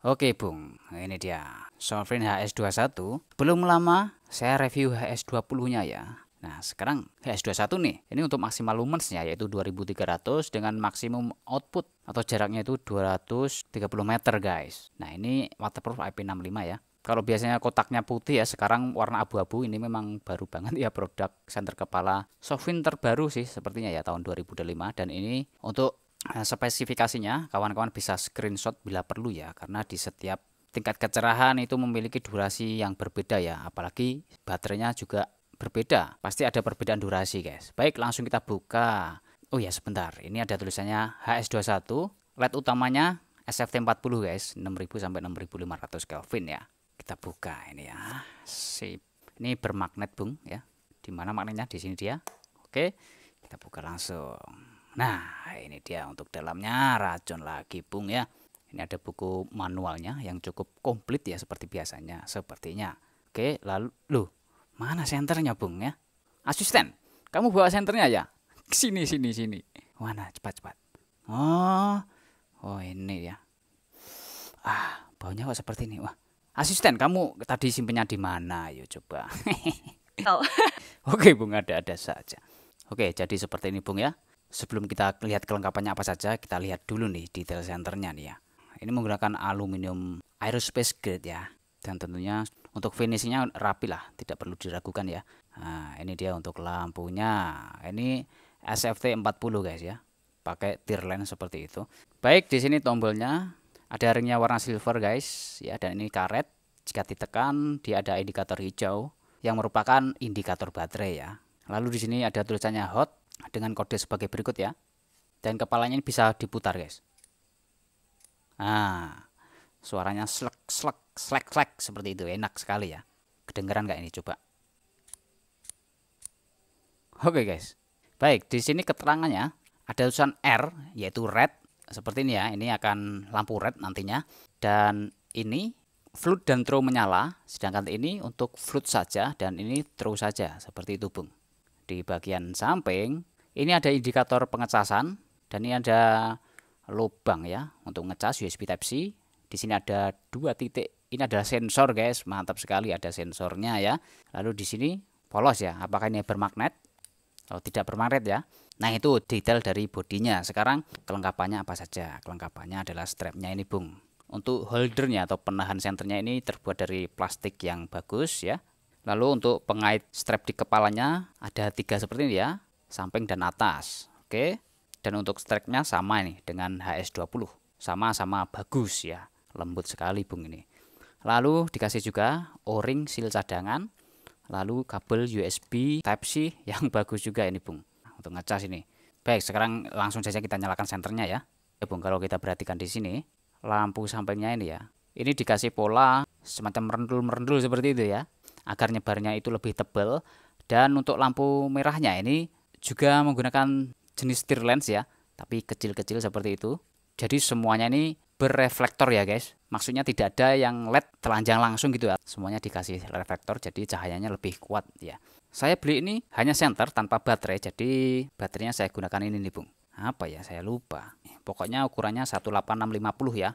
Oke Bung, ini dia Sovereign HS21. Belum lama saya review HS20-nya ya. Nah sekarang HS21 nih, ini untuk maksimal lumensnya yaitu 2300 dengan maksimum output atau jaraknya itu 230 meter guys. Nah ini waterproof IP65 ya. Kalau biasanya kotaknya putih ya, sekarang warna abu-abu. Ini memang baru banget ya produk senter kepala Sovereign terbaru sih sepertinya ya, tahun 2005. Dan ini untuk spesifikasinya kawan-kawan bisa screenshot bila perlu ya, karena di setiap tingkat kecerahan itu memiliki durasi yang berbeda ya, apalagi baterainya juga berbeda, pasti ada perbedaan durasi guys. Baik, langsung kita buka. Oh ya sebentar, ini ada tulisannya HS21, LED utamanya SFT40 guys, 6000 sampai 6500 Kelvin ya. Kita buka ini ya. Sip. Ini bermagnet Bung ya. Dimana magnetnya? Di sini dia. Oke, kita buka langsung. Nah, ini dia untuk dalamnya, racun lagi Bung ya. Ini ada buku manualnya yang cukup komplit ya seperti biasanya, sepertinya. Oke, lalu loh, mana senternya Bung ya? Asisten, kamu bawa senternya ya? Sini sini sini. Mana cepat cepat. Oh, oh ini ya. Baunya kok seperti ini. Wah, asisten kamu tadi simpennya di mana? Ayo coba. Oh. Oke Bung, ada saja. Oke, jadi seperti ini Bung ya. Sebelum kita lihat kelengkapannya apa saja, kita lihat dulu nih detail senternya nih ya. Ini menggunakan aluminium aerospace grade ya. Dan tentunya untuk finishingnya rapi lah, tidak perlu diragukan ya. Nah, ini dia untuk lampunya. Ini SFT 40 guys ya. Pakai tirlen seperti itu. Baik, di sini tombolnya ada ringnya warna silver guys ya, dan ini karet. Jika ditekan dia ada indikator hijau yang merupakan indikator baterai ya. Lalu di sini ada tulisannya hot dengan kode sebagai berikut ya. Dan kepalanya ini bisa diputar guys. Nah, suaranya slek slek slek slek seperti itu, enak sekali ya. Kedengeran nggak ini coba? Oke guys. Baik, di sini keterangannya ada tulisan R yaitu red seperti ini ya. Ini akan lampu red nantinya. Dan ini flood dan throw menyala, sedangkan ini untuk flood saja dan ini throw saja, seperti itu Bung. Di bagian samping ini ada indikator pengecasan dan ini ada lubang ya untuk ngecas USB Type C. Di sini ada 2 titik. Ini adalah sensor guys, mantap sekali ada sensornya ya. Lalu di sini polos ya, apakah ini bermagnet? Oh, tidak bermagnet ya. Nah, itu detail dari bodinya. Sekarang kelengkapannya apa saja? Kelengkapannya adalah strapnya ini Bung. Untuk holdernya atau penahan senternya ini terbuat dari plastik yang bagus ya. Lalu untuk pengait strap di kepalanya ada 3 seperti ini ya, samping dan atas. Oke. Dan untuk strapnya sama nih dengan HS20. Sama-sama bagus ya. Lembut sekali Bung ini. Lalu dikasih juga O-ring seal cadangan. Lalu kabel USB Type C yang bagus juga ini Bung, untuk ngecas ini. Baik, sekarang langsung saja kita nyalakan senternya ya. Ya Bung, kalau kita perhatikan di sini lampu sampingnya ini ya, ini dikasih pola semacam merendul-merendul seperti itu ya, agar nyebarnya itu lebih tebal. Dan untuk lampu merahnya ini juga menggunakan jenis tir lens ya, tapi kecil-kecil seperti itu. Jadi semuanya ini berreflektor ya guys. Maksudnya tidak ada yang LED telanjang langsung gitu ya. Semuanya dikasih reflektor jadi cahayanya lebih kuat ya. Saya beli ini hanya senter tanpa baterai, jadi baterainya saya gunakan ini nih Bung. Apa ya, saya lupa. Pokoknya ukurannya 18650 ya.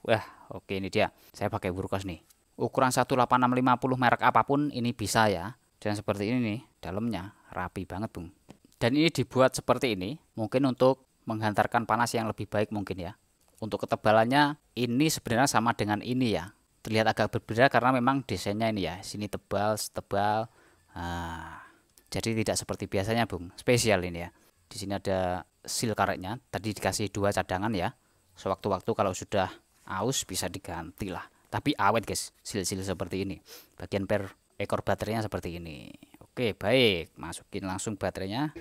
Wah, oke ini dia. Saya pakai Wurkos nih. Ukuran 18650 merek apapun ini bisa ya. Dan seperti ini nih, dalamnya rapi banget Bung. Dan ini dibuat seperti ini mungkin untuk menghantarkan panas yang lebih baik mungkin ya. Untuk ketebalannya ini sebenarnya sama dengan ini ya. Terlihat agak berbeda karena memang desainnya ini ya. Sini tebal, setebal. Nah, jadi tidak seperti biasanya Bung. Spesial ini ya. Di sini ada seal karetnya. Tadi dikasih 2 cadangan ya. Sewaktu-waktu kalau sudah aus bisa diganti lah. Tapi awet guys, seal-seal seperti ini. Bagian per ekor baterainya seperti ini. Oke, baik. Masukin langsung baterainya.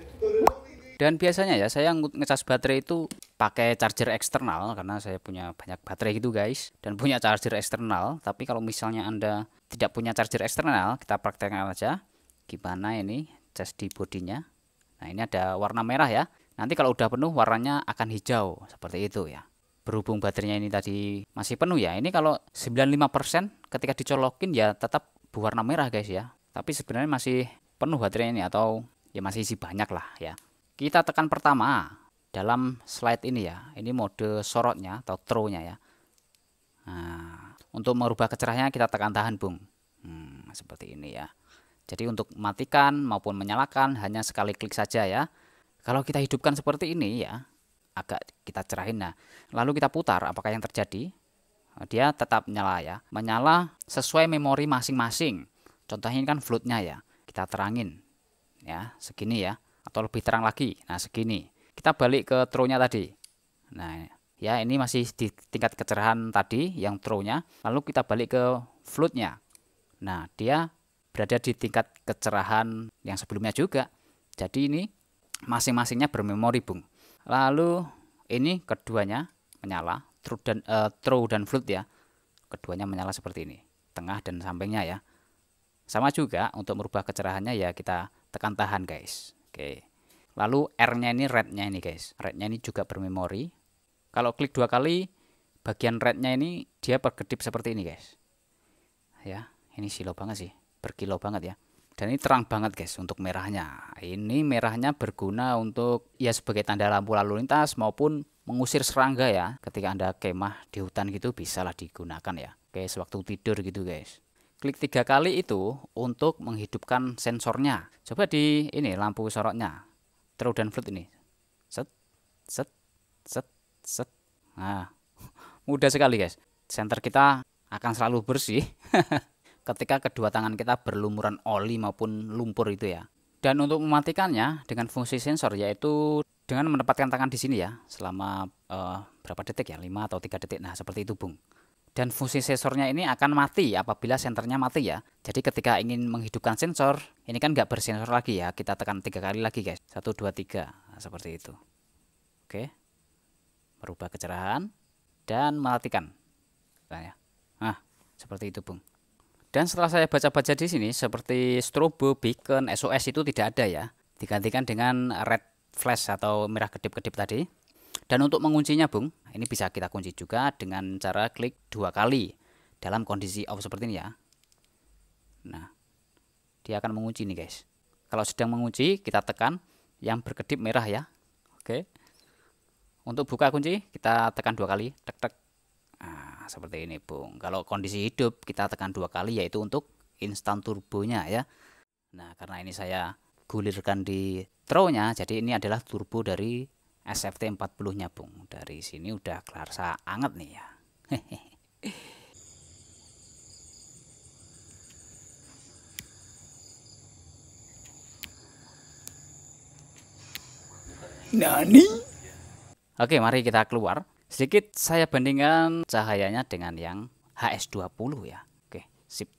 Dan biasanya ya saya ngecas baterai itu pakai charger eksternal karena saya punya banyak baterai gitu guys, dan punya charger eksternal. Tapi kalau misalnya Anda tidak punya charger eksternal, kita praktekkan aja gimana ini cas di bodinya. Nah, ini ada warna merah ya. Nanti kalau udah penuh warnanya akan hijau seperti itu ya. Berhubung baterainya ini tadi masih penuh ya. Ini kalau 95% ketika dicolokin ya tetap berwarna merah guys ya. Tapi sebenarnya masih penuh baterainya ini, atau ya masih isi banyak lah ya. Kita tekan pertama dalam slide ini ya. Ini mode sorotnya atau throw-nya ya. Untuk merubah kecerahannya kita tekan tahan, Bung. Seperti ini ya. Jadi untuk matikan maupun menyalakan hanya sekali klik saja ya. Kalau kita hidupkan seperti ini ya, agak kita cerahin. Nah, lalu kita putar, apakah yang terjadi? Dia tetap nyala ya. Menyala sesuai memori masing-masing. Contohnya ini kan floatnya ya. Kita terangin ya, segini ya. Atau lebih terang lagi. Nah, segini. Kita balik ke throw-nya tadi. Nah, ya ini masih di tingkat kecerahan tadi yang throw-nya. Lalu kita balik ke float-nya. Nah, dia berada di tingkat kecerahan yang sebelumnya juga. Jadi ini masing-masingnya bermemori, Bung. Lalu ini keduanya menyala, throw dan float ya. Keduanya menyala seperti ini, tengah dan sampingnya ya. Sama juga untuk merubah kecerahannya ya kita tekan tahan, guys. Oke. Lalu R-nya ini, red-nya ini, guys. Red-nya ini juga bermemori. Kalau klik 2 kali, bagian red-nya ini dia berkedip seperti ini, guys. Ya, ini silau banget sih, berkilau banget ya. Dan ini terang banget, guys, untuk merahnya. Ini merahnya berguna untuk ya sebagai tanda lampu lalu lintas maupun mengusir serangga ya. Ketika Anda kemah di hutan gitu bisalah digunakan ya. Oke, sewaktu tidur gitu, guys. Klik 3 kali itu untuk menghidupkan sensornya. Coba di ini lampu sorotnya. Throw dan float ini. Set, set, set, set. Nah, mudah sekali, guys. Senter kita akan selalu bersih. Ketika kedua tangan kita berlumuran oli maupun lumpur itu ya. Dan untuk mematikannya dengan fungsi sensor yaitu dengan menempatkan tangan di sini ya selama berapa detik ya, 5 atau 3 detik. Nah, seperti itu, Bung. Dan fungsi sensornya ini akan mati apabila senternya mati ya. Jadi ketika ingin menghidupkan sensor, ini kan nggak bersensor lagi ya. Kita tekan 3 kali lagi, guys. 1 2 3. Nah, seperti itu. Oke. Merubah kecerahan dan mematikan. Nah, seperti itu, Bung. Dan setelah saya baca-baca di sini seperti strobo, beacon, SOS itu tidak ada ya. Digantikan dengan red flash atau merah kedip-kedip tadi. Dan untuk menguncinya, Bung, ini bisa kita kunci juga dengan cara klik 2 kali dalam kondisi off seperti ini ya. Nah, dia akan mengunci nih, guys. Kalau sedang mengunci, kita tekan yang berkedip merah ya. Oke. Untuk buka kunci, kita tekan 2 kali, tek tek. Nah, seperti ini, Bung. Kalau kondisi hidup kita tekan 2 kali yaitu untuk instan turbonya ya. Nah, karena ini saya gulirkan di throw-nya, jadi ini adalah turbo dari SFT 40-nya, Bung. Dari sini udah kerasa anget nih ya. Nani? Oke, mari kita keluar. Sedikit saya bandingkan cahayanya dengan yang HS20 ya. Oke, sip.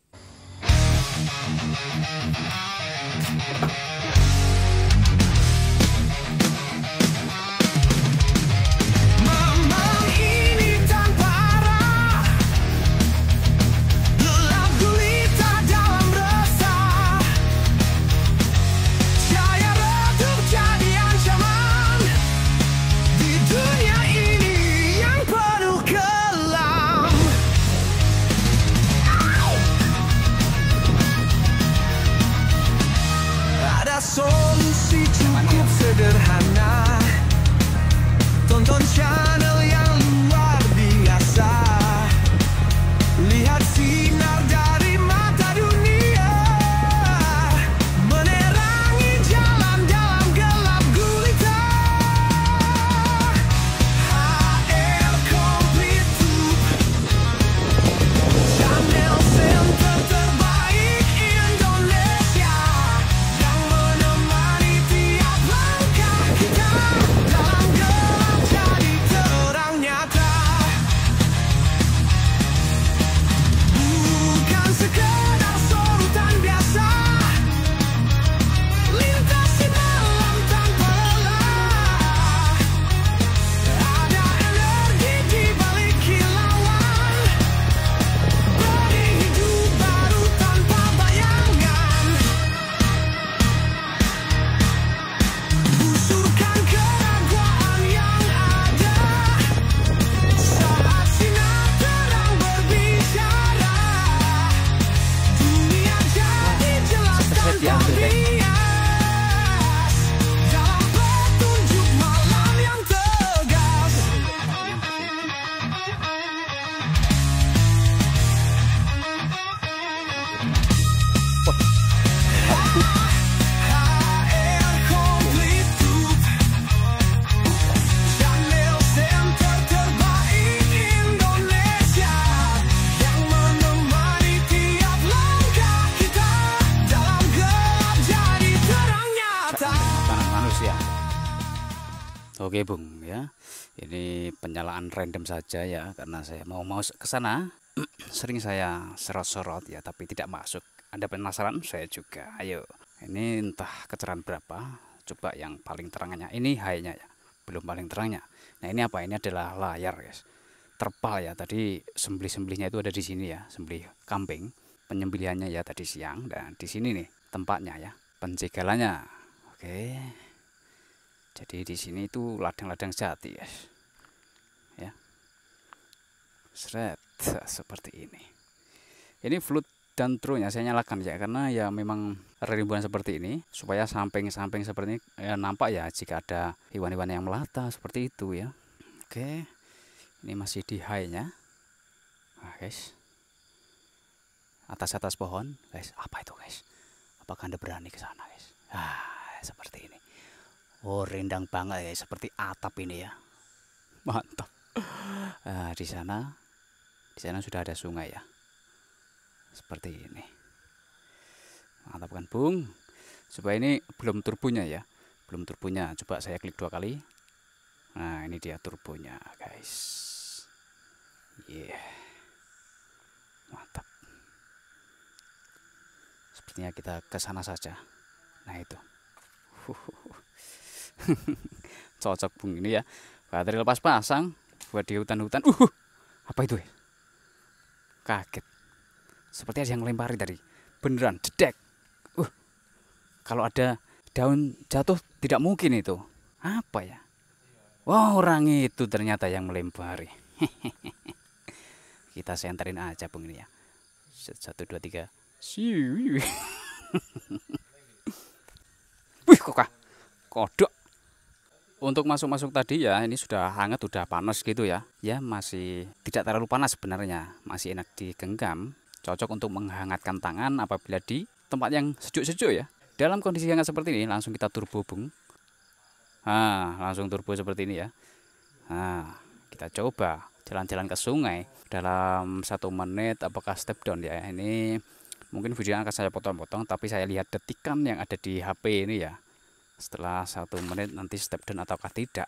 So Oke Bung ya, ini penyalaan random saja ya, karena saya mau ke sana. Sering saya sorot-sorot ya, tapi tidak masuk. Anda penasaran? Saya juga. Ayo, ini entah kecerahan berapa. Coba yang paling terangnya. Ini high-nya ya, belum paling terangnya. Nah ini apa? Ini adalah layar guys. Terpal ya. Tadi sembelih-sembelihnya itu ada di sini ya, sembelih kambing. Penyembelihannya ya tadi siang, dan di sini nih tempatnya ya, pencegalannya. Oke. Jadi di sini itu ladang-ladang jati, guys. Ya. Seret seperti ini. Ini flood dan true-nya saya nyalakan ya, karena ya memang ribuan seperti ini supaya samping-samping seperti ini ya, nampak ya jika ada hewan-hewan yang melata seperti itu ya. Oke. Ini masih di high-nya. Nah, guys. Atas-atas pohon, guys. Apa itu, guys? Apakah Anda berani ke sana, guys? Seperti ini. Oh, rindang banget ya, seperti atap ini ya. Mantap. Nah, di sana sudah ada sungai ya. Seperti ini. Mantap kan, Bung? Coba ini belum turbonya ya. Belum turbonya. Coba saya klik 2 kali. Nah, ini dia turbonya, guys. Yeah. Mantap. Sepertinya kita ke sana saja. Nah, itu. Cocok Bung ini ya, baterai lepas pasang buat di hutan-hutan. Apa itu ya? Kaget, seperti ada yang melempari tadi, beneran jedek. Kalau ada daun jatuh tidak mungkin itu. Apa ya? Wah, orang itu ternyata yang melempari. Kita senterin aja Bung ini ya. 1, 2, 3. Wih, kok kodok. Untuk masuk-masuk tadi ya, ini sudah hangat, sudah panas gitu ya. Ya masih tidak terlalu panas sebenarnya, masih enak digenggam. Cocok untuk menghangatkan tangan apabila di tempat yang sejuk-sejuk ya. Dalam kondisi hangat seperti ini langsung kita turbo Bung. Langsung turbo seperti ini ya. Kita coba jalan-jalan ke sungai dalam 1 menit. Apakah step down ya? Ini mungkin videonya akan saya potong-potong, tapi saya lihat detikan yang ada di HP ini ya. Setelah 1 menit nanti step down ataukah tidak.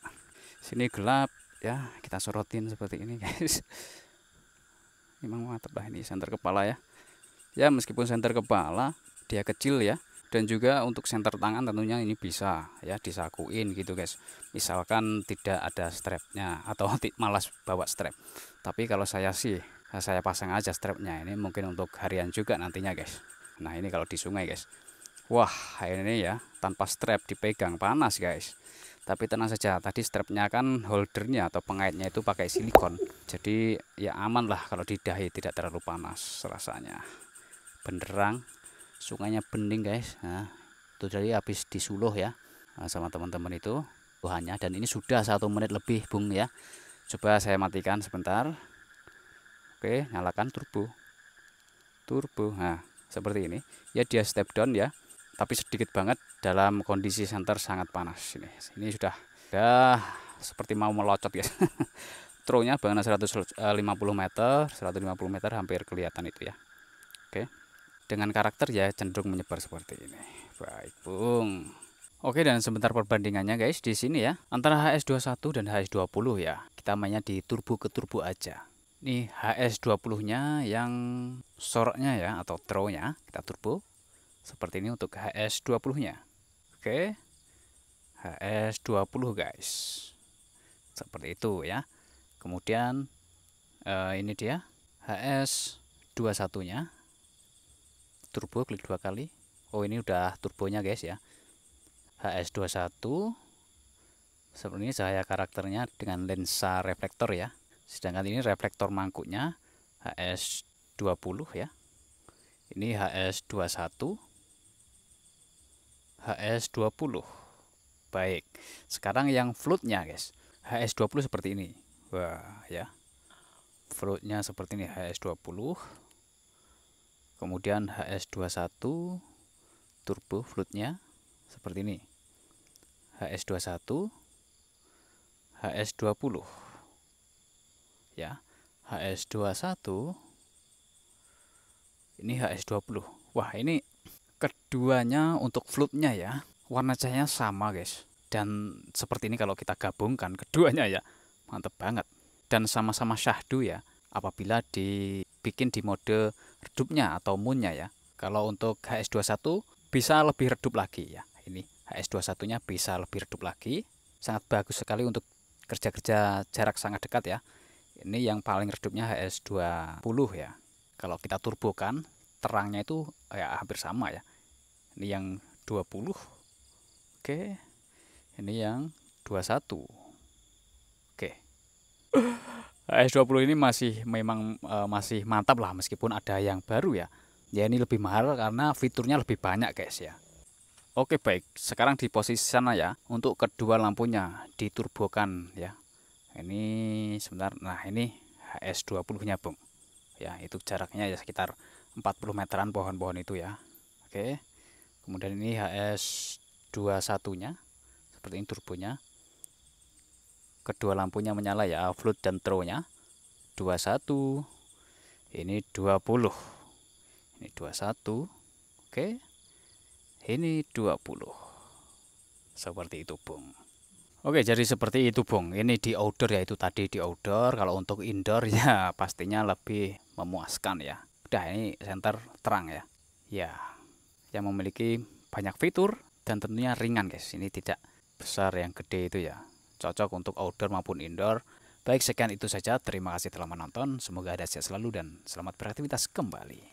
Sini gelap ya, kita sorotin seperti ini guys. Memang mantap lah ini senter kepala ya. Ya meskipun senter kepala dia kecil ya, dan juga untuk senter tangan tentunya ini bisa ya disakuin gitu guys. Misalkan tidak ada strapnya atau malas bawa strap. Tapi kalau saya sih saya pasang aja strapnya, ini mungkin untuk harian juga nantinya guys. Nah ini kalau di sungai guys. Wah ini ya tanpa strap dipegang panas guys. Tapi tenang saja, tadi strapnya kan holdernya atau pengaitnya itu pakai silikon. Jadi ya aman lah kalau di dahi, tidak terlalu panas rasanya. Benderang, sungainya bening guys. Nah itu dari habis disuluh ya sama teman-teman itu buahnya. Dan ini sudah 1 menit lebih Bung ya. Coba saya matikan sebentar. Oke, nyalakan turbo. Nah seperti ini ya, dia step down ya, tapi sedikit banget dalam kondisi senter sangat panas. Ini sudah seperti mau melocot guys. Throw-nya bagaimana 150 meter, 150 meter hampir kelihatan itu ya. Oke. Dengan karakter ya cenderung menyebar seperti ini. Baik, Bung. Oke, dan sebentar perbandingannya guys di sini ya antara HS21 dan HS20 ya. Kita mainnya di turbo ke turbo aja. Ini HS20-nya yang soroknya ya atau throw-nya kita turbo. Seperti ini untuk HS20-nya. Oke. HS20 guys. Seperti itu ya. Kemudian ini dia HS21-nya. Turbo, klik 2 kali. Oh, ini udah turbonya guys ya. HS21. Seperti ini cahaya karakternya dengan lensa reflektor ya. Sedangkan ini reflektor mangkuknya HS20 ya. Ini HS21. HS20. Baik. Sekarang yang floatnya guys. HS20 seperti ini. Wah ya. Floatnya seperti ini HS20. Kemudian HS21 turbo floatnya seperti ini. HS21, HS20 ya. HS21 ini HS20. Wah ini keduanya untuk floatnya ya warna cahayanya sama guys. Dan seperti ini kalau kita gabungkan keduanya ya, mantep banget. Dan sama-sama syahdu ya, apabila dibikin di mode redupnya atau moonnya ya. Kalau untuk HS21 bisa lebih redup lagi ya. Ini HS21-nya bisa lebih redup lagi. Sangat bagus sekali untuk kerja-kerja jarak sangat dekat ya. Ini yang paling redupnya HS20 ya. Kalau kita turbokan, terangnya itu ya hampir sama ya. Ini yang 20. Oke. Ini yang 21. Oke. HS20 ini memang masih mantap lah meskipun ada yang baru ya. Ya ini lebih mahal karena fiturnya lebih banyak guys ya. Oke baik, sekarang di posisi sana ya. Untuk kedua lampunya diturbokan ya. Ini sebentar. Nah, ini HS20-nya, Bung. Ya, itu jaraknya ya sekitar 40 meteran pohon-pohon itu ya. Oke. Kemudian ini HS21-nya. Seperti ini turbonya. Kedua lampunya menyala ya, flood dan throw-nya. 21. Ini 20. Ini 21. Oke. Ini 20. Seperti itu, Bung. Oke, jadi seperti itu, Bung. Ini di outdoor ya, itu tadi di outdoor. Kalau untuk indoor ya pastinya lebih memuaskan ya. Udah, ini senter terang ya. Ya, yang memiliki banyak fitur dan tentunya ringan, guys. Ini tidak besar yang gede itu ya. Cocok untuk outdoor maupun indoor. Baik, sekian itu saja. Terima kasih telah menonton. Semoga ada sehat selalu dan selamat beraktivitas kembali.